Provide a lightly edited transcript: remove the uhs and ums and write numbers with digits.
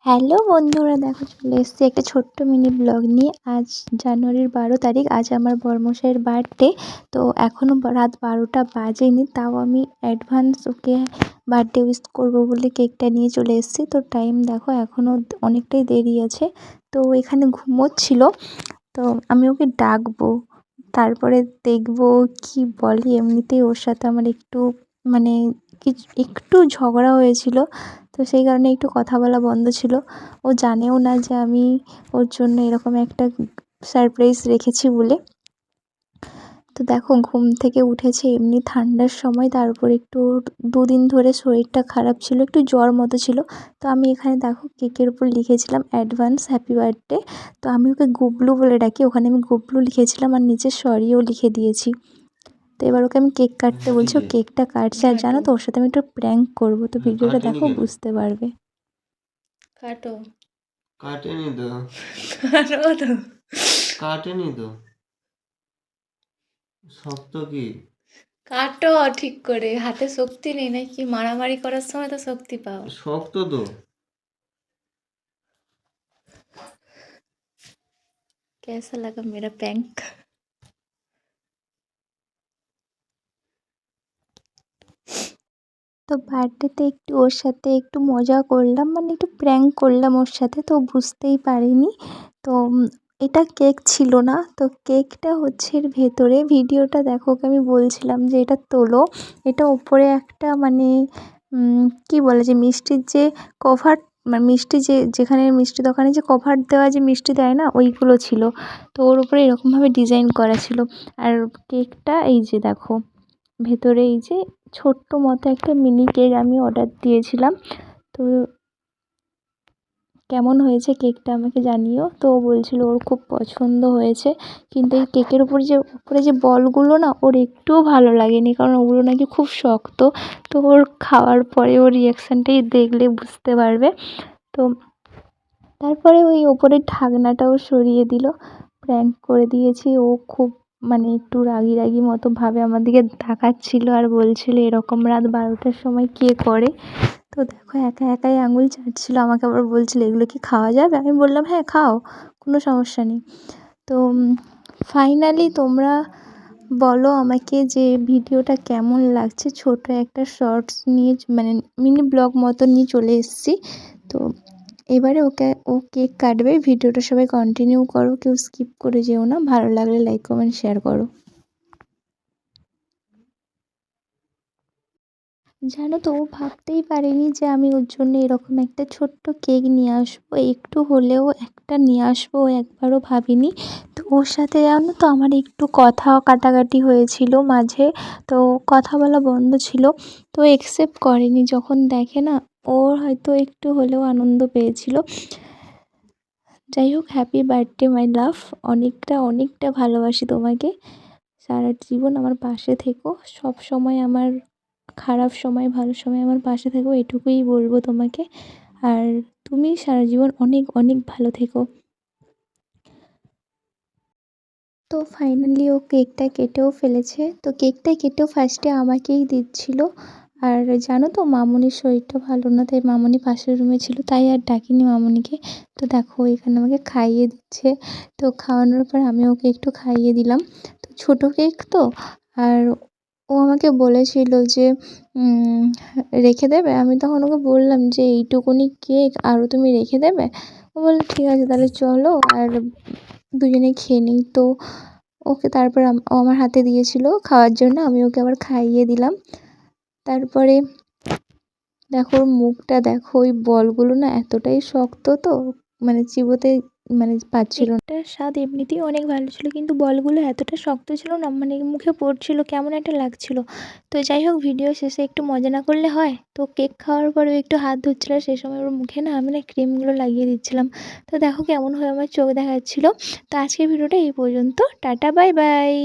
Hello বন্ধুরা, দেখো চলে এসেছি একটা ছোট্ট মিনি ব্লগ নিয়ে। আজ জানুয়ারির 12 তারিখ, আজ আমার বরমশাইয়ের বার্থডে। তো এখনও রাত 12টা বাজেনি, তাও আমি অ্যাডভান্স ওকে বার্থডে উইশ করবো বলে কেকটা নিয়ে চলে এসেছি। তো টাইম দেখো এখনও অনেকটাই দেরি আছে। তো এখানে ঘুমোচ্ছিল, তো আমি ওকে ডাকবো, তারপরে দেখবো কি বলে। এমনিতেই ওর সাথে আমার একটু মানে একটু ঝগড়া হয়েছিল, তো সেই কারণে একটু কথা বলা বন্ধ ছিল। ও জানেও না যে আমি ওর জন্য এরকম একটা সারপ্রাইজ রেখেছি বলে। তো দেখো ঘুম থেকে উঠেছে এমনি ঠান্ডার সময়, তার উপর একটু 2 দিন ধরে শরীরটা খারাপ ছিল, একটু জ্বর মতো ছিল। তো আমি এখানে দেখো কেকের উপর লিখেছিলাম অ্যাডভান্স হ্যাপি বার্থডে। তো আমি ওকে গুবলু বলে ডাকি, ওখানে আমি গুবলু লিখেছিলাম আর নিচে সরিও লিখে দিয়েছি। তো এবার ওকে আমি কেক কাটতে বলছি, ও কেকটা কাটছে। আর জানো তো ওর সাথে আমি একটু প্র্যাঙ্ক করবো, তো ভিডিওটা দেখো বুঝতে পারবে। কাটো। কাটেনি তো। কাটো তো। কাটেনি তো। শক্ত কি? কাটো ঠিক করে। হাতে শক্তি নেই নাকি? মারামারি করার সময় তো শক্তি পাও। শক্ত তো। कैसा लगा मेरा प्रैंक? তো বার্থডেতে একটু ওর সাথে একটু মজা করলাম, মানে একটু প্র্যাঙ্ক করলাম ওর সাথে, তো বুঝতেই পারিনি। তো এটা কেক ছিল না, তো কেকটা হচ্ছে এর ভেতরে। ভিডিওটা দেখো, ওকে আমি বলছিলাম যে এটা তোলো, এটা ওপরে একটা মানে কী বলে যে মিষ্টির যে কভার, মানে মিষ্টি যেখানে মিষ্টি দোকানে যে কভার দেওয়া যে মিষ্টি দেয় না, ওইগুলো ছিল। তো ওর উপরে এরকমভাবে ডিজাইন করা ছিল। আর কেকটা এই যে দেখো, ভেতরে এই যে ছোট্ট মতো একটা মিনি কেক আমি অর্ডার দিয়েছিলাম। তো কেমন হয়েছে কেকটা আমাকে জানিও। তো ও বলছিল ওর খুব পছন্দ হয়েছে, কিন্তু এই কেকের উপরে যে বলগুলো না, ওর একটুও ভালো লাগেনি, কারণ ওগুলো নাকি খুব শক্ত। তো ওর খাওয়ার পরে ওর রিয়াকশানটাই দেখলে বুঝতে পারবে। তো তারপরে ওই ওপরের ঢাকনাটাও সরিয়ে দিল, প্র্যাঙ্ক করে দিয়েছি। ও খুব মানে একটু রাগি রাগি মতো ভাবে আমার দিকে তাকাচ্ছিল আর বলছিল এরকম রাত 12টার সময় কে করে। তো দেখো একা একাই আঙুল চাটছিল, আমাকে আবার বলছিল এগুলো কি খাওয়া যাবে। আমি বললাম হ্যাঁ খাও, কোনো সমস্যা নেই। তো ফাইনালি তোমরা বলো আমাকে যে ভিডিওটা কেমন লাগছে। ছোট একটা শর্টস নিয়ে মানে মিনি ব্লগ মতো নিয়ে চলে এসেছি। তো এবারে ও কেক কাটবে। ভিডিওটা সবাই কন্টিনিউ করো, কেউ স্কিপ করে যেও না। ভালো লাগলে লাইক কমেন্ট শেয়ার করো। জানো তো ও ভাবতেই পারেনি যে আমি ওর জন্য এরকম একটা ছোট্ট কেক নিয়ে আসবো, একটু হলেও একটা নিয়ে আসবো, ও একবারও ভাবিনি। তো ওর সাথে জানো তো আমার একটু কথা কাটাকাটি হয়েছিল মাঝে, তো কথা বলা বন্ধ ছিল। তো একসেপ্ট করেনি, যখন দেখে না ওর হয়তো একটু হলেও আনন্দ পেয়েছিল। যাই হোক, হ্যাপি বার্থডে মাই লাভ। অনেকটা ভালোবাসি তোমাকে। সারা জীবন আমার পাশে থেকো, সব সময় আমার খারাপ সময় ভালো সময় আমার পাশে থেকো, এটুকুই বলবো তোমাকে। আর তুমি সারা জীবন অনেক ভালো থেকো। তো ফাইনালি ও কেকটা কেটেও ফেলেছে। তো কেকটা কেটেও ফার্স্টে আমাকেই দিচ্ছিল। আর জানো তো মামুনির শরীরটা ভালো না, তাই মামুনি পাশের রুমে ছিল, তাই আর ডাকিনি মামুনিকে। তো দেখো এখানে আমাকে খাইয়ে দিচ্ছে। তো খাওয়ানোর পর আমি ওকে একটু খাইয়ে দিলাম। তো ছোটো কেক তো, আর ও আমাকে বলেছিল যে রেখে দেবে। আমি তখন ওকে বললাম যে এইটুকুনি কেক আরও তুমি রেখে দেবে। ও বললো ঠিক আছে তাহলে চলো আর দুজনে খেয়ে নিই। তো ওকে তারপর ও আমার হাতে দিয়েছিল খাওয়ার জন্য, আমি ওকে আবার খাইয়ে দিলাম। তারপরে দেখো ওর মুখটা দেখো, ওই বলগুলো না এতটাই শক্ত, তো মানে চিবোতে মানে পাচ্ছিল না। এটার স্বাদ এমনিতেই অনেক ভালো ছিল, কিন্তু বলগুলো এতটা শক্ত ছিল না, মানে মুখে পড়ছিল, কেমন একটা লাগছিল। তো যাই হোক, ভিডিও শেষে একটু মজা না করলে হয়। তো কেক খাওয়ার পরে একটু হাত ধুচ্ছিল, সেই সময় ওর মুখে না আমি না ক্রিমগুলো লাগিয়ে দিচ্ছিলাম। তো দেখো কেমন হয়ে আমার চোখ দেখাচ্ছিল। তো আজকের ভিডিওটা এই পর্যন্ত। Tata, bye bye.